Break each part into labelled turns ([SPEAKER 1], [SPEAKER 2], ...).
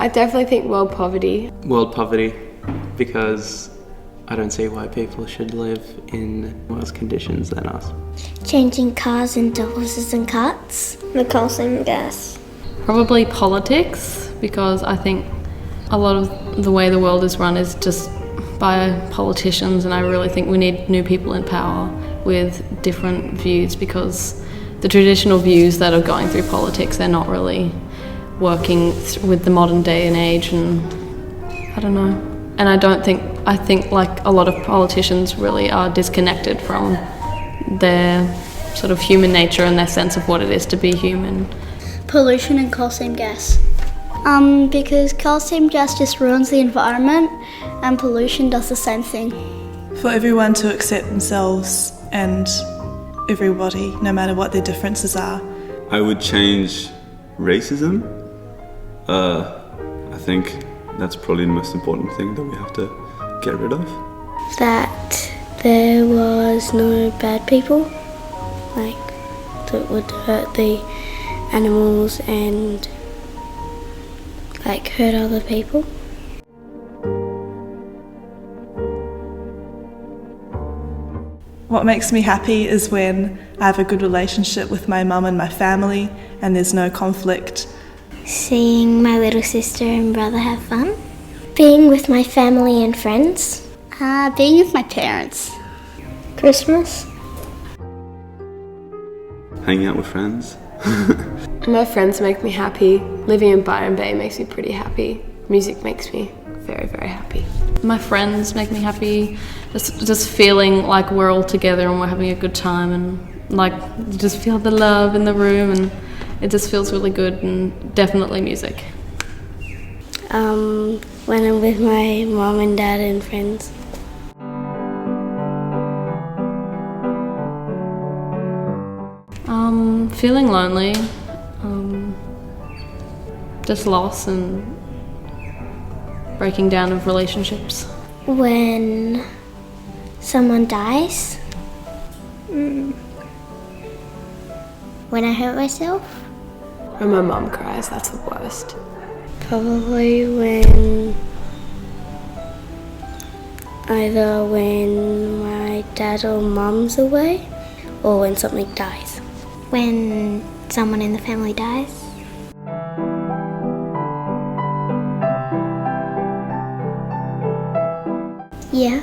[SPEAKER 1] I definitely think world poverty.
[SPEAKER 2] World poverty, because I don't see why people should live in worse conditions than us.
[SPEAKER 3] Changing cars into horses and carts.
[SPEAKER 4] The coal seam gas.
[SPEAKER 5] Probably politics, because I think a lot of the way the world is run is just by politicians, and I really think we need new people in power with different views, because the traditional views that are going through politics, they're not really working with the modern day and age, and I don't know. And I think like a lot of politicians really are disconnected from their sort of human nature and their sense of what it is to be human.
[SPEAKER 6] Pollution and coal seam gas. Because coal seam gas just ruins the environment and pollution does the same thing.
[SPEAKER 7] For everyone to accept themselves and everybody, no matter what their differences are.
[SPEAKER 8] I would change racism. I think that's probably the most important thing that we have to get rid of.
[SPEAKER 3] That there was no bad people, like, that would hurt the animals and, like, hurt other people.
[SPEAKER 7] What makes me happy is when I have a good relationship with my mum and my family and there's no conflict.
[SPEAKER 3] Seeing my little sister and brother have fun. Being with my family and friends.
[SPEAKER 6] Being with my parents.
[SPEAKER 4] Christmas.
[SPEAKER 8] Hanging out with friends.
[SPEAKER 1] My friends make me happy. Living in Byron Bay makes me pretty happy. Music makes me very, very happy.
[SPEAKER 5] My friends make me happy. Just feeling like we're all together and we're having a good time, and like you just feel the love in the room, and it just feels really good. And definitely music.
[SPEAKER 3] When I'm with my mom and dad and friends.
[SPEAKER 5] Feeling lonely, just loss and breaking down of relationships.
[SPEAKER 3] When someone dies. When I hurt myself.
[SPEAKER 1] When my mum cries, that's the worst.
[SPEAKER 3] Probably when my dad or mum's away, or when something dies. When someone in the family dies. Yeah,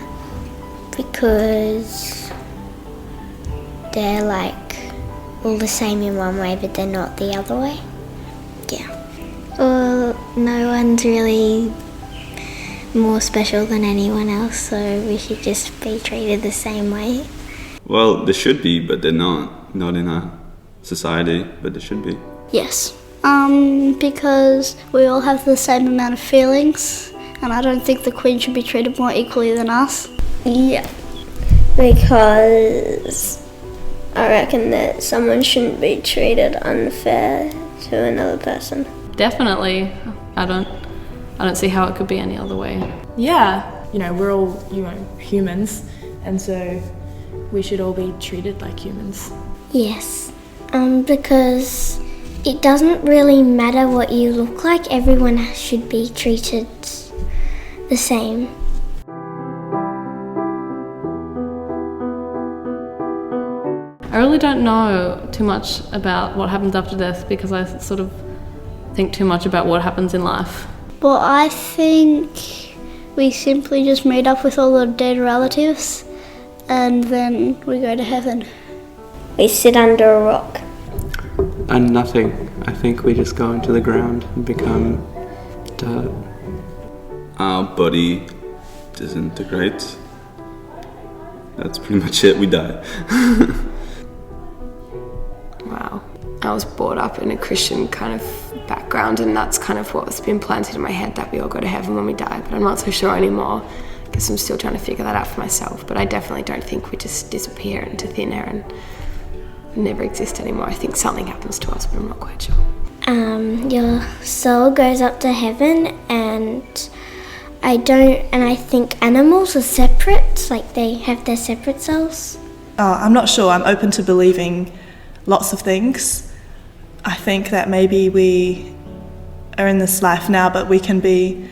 [SPEAKER 3] because they're like all the same in one way, but they're not the other way. Yeah. Well, no one's really more special than anyone else, so we should just be treated the same way.
[SPEAKER 8] Well, they should be, but they're not. Not in our society, but they should be.
[SPEAKER 6] Yes. Because we all have the same amount of feelings, and I don't think the Queen should be treated more equally than us.
[SPEAKER 4] Yeah. Because I reckon that someone shouldn't be treated unfair to another person.
[SPEAKER 5] Definitely. I don't see how it could be any other way.
[SPEAKER 9] Yeah, we're all, humans, and so we should all be treated like humans.
[SPEAKER 3] Yes, because it doesn't really matter what you look like, everyone should be treated the same.
[SPEAKER 5] I really don't know too much about what happens after death, because I sort of think too much about what happens in life.
[SPEAKER 6] Well, I think we simply just meet up with all the dead relatives and then we go to heaven.
[SPEAKER 4] We sit under a rock.
[SPEAKER 2] And nothing. I think we just go into the ground and become dirt.
[SPEAKER 8] Our body disintegrates. That's pretty much it, we die.
[SPEAKER 1] Wow. I was brought up in a Christian kind of background, and that's kind of what's been planted in my head, that we all go to heaven when we die, but I'm not so sure anymore. I guess I'm still trying to figure that out for myself, but I definitely don't think we just disappear into thin air and never exist anymore. I think something happens to us, but I'm not quite sure.
[SPEAKER 3] Your soul goes up to heaven, and I think animals are separate, like they have their separate souls.
[SPEAKER 7] I'm not sure. I'm open to believing lots of things. I think that maybe we are in this life now, but we can be,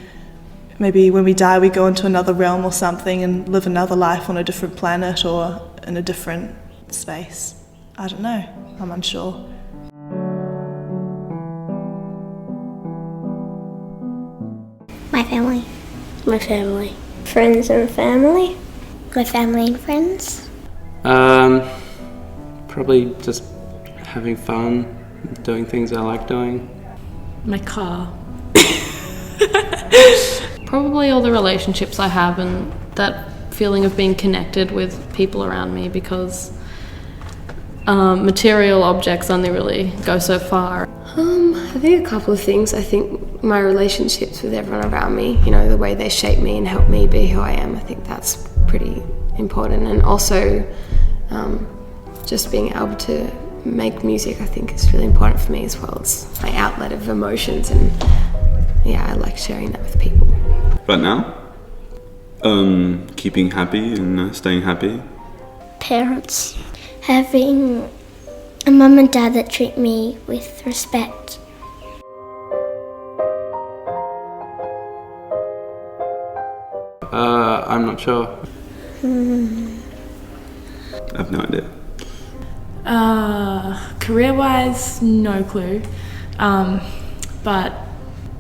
[SPEAKER 7] maybe when we die we go into another realm or something and live another life on a different planet or in a different space. I don't know, I'm unsure.
[SPEAKER 3] My family.
[SPEAKER 4] My family. Friends and family.
[SPEAKER 3] My family and friends.
[SPEAKER 2] Probably just having fun, doing things I like doing.
[SPEAKER 9] My car.
[SPEAKER 5] Probably all the relationships I have and that feeling of being connected with people around me, because material objects only really go so far.
[SPEAKER 1] I think a couple of things. I think my relationships with everyone around me, you know, the way they shape me and help me be who I am, I think that's pretty important. And also just being able to make music, I think, is really important for me as well. It's my outlet of emotions, and yeah, I like sharing that with people.
[SPEAKER 8] Right now, keeping happy and staying happy.
[SPEAKER 3] Parents. Having a mum and dad that treat me with respect.
[SPEAKER 2] I'm not sure.
[SPEAKER 8] I have no idea.
[SPEAKER 9] Career-wise, no clue. But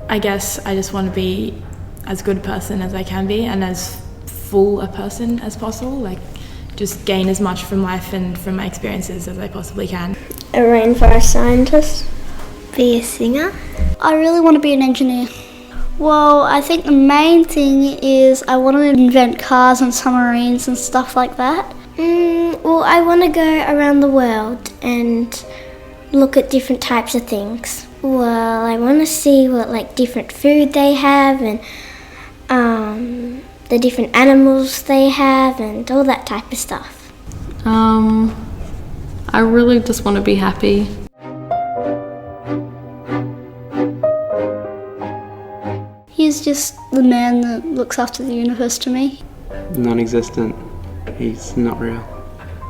[SPEAKER 9] I guess I just want to be as good a person as I can be and as full a person as possible. Like, just gain as much from life and from my experiences as I possibly can.
[SPEAKER 4] A rainforest scientist.
[SPEAKER 3] Be a singer.
[SPEAKER 6] I really want to be an engineer. Well, I think the main thing is I want to invent cars and submarines and stuff like that.
[SPEAKER 3] Well, I want to go around the world and look at different types of things. Well, I want to see what different food they have and the different animals they have and all that type of stuff.
[SPEAKER 5] I really just want to be happy.
[SPEAKER 6] He's just the man that looks after the universe to me.
[SPEAKER 2] Non-existent. He's not real.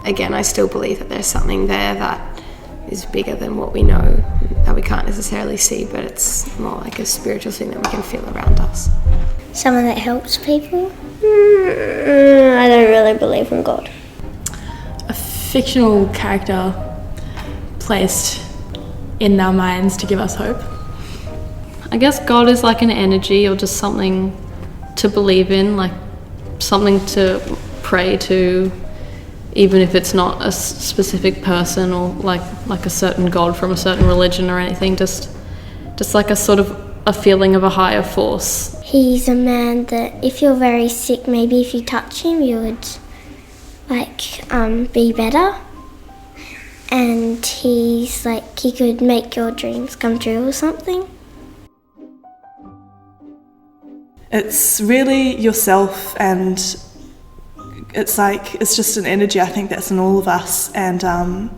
[SPEAKER 1] Again, I still believe that there's something there that is bigger than what we know, that we can't necessarily see, but it's more like a spiritual thing that we can feel around us.
[SPEAKER 3] Someone that helps people.
[SPEAKER 4] I don't really believe in God.
[SPEAKER 9] A fictional character placed in our minds to give us hope.
[SPEAKER 5] I guess God is like an energy or just something to believe in, like something to pray to, even if it's not a specific person or like a certain God from a certain religion or anything, just like a sort of a feeling of a higher force.
[SPEAKER 3] He's a man that if you're very sick, maybe if you touch him, you would be better. And he's he could make your dreams come true or something.
[SPEAKER 7] It's really yourself, and it's just an energy, I think, that's in all of us, and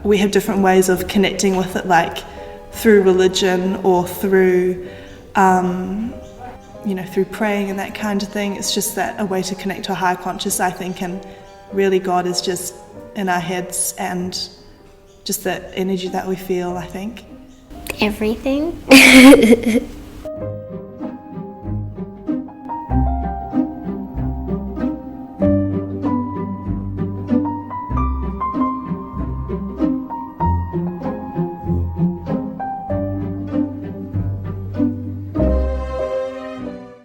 [SPEAKER 7] we have different ways of connecting with it, through religion or through through praying and that kind of thing. It's just that a way to connect to a higher conscious, I think, and really God is just in our heads and just that energy that we feel, I think.
[SPEAKER 3] Everything.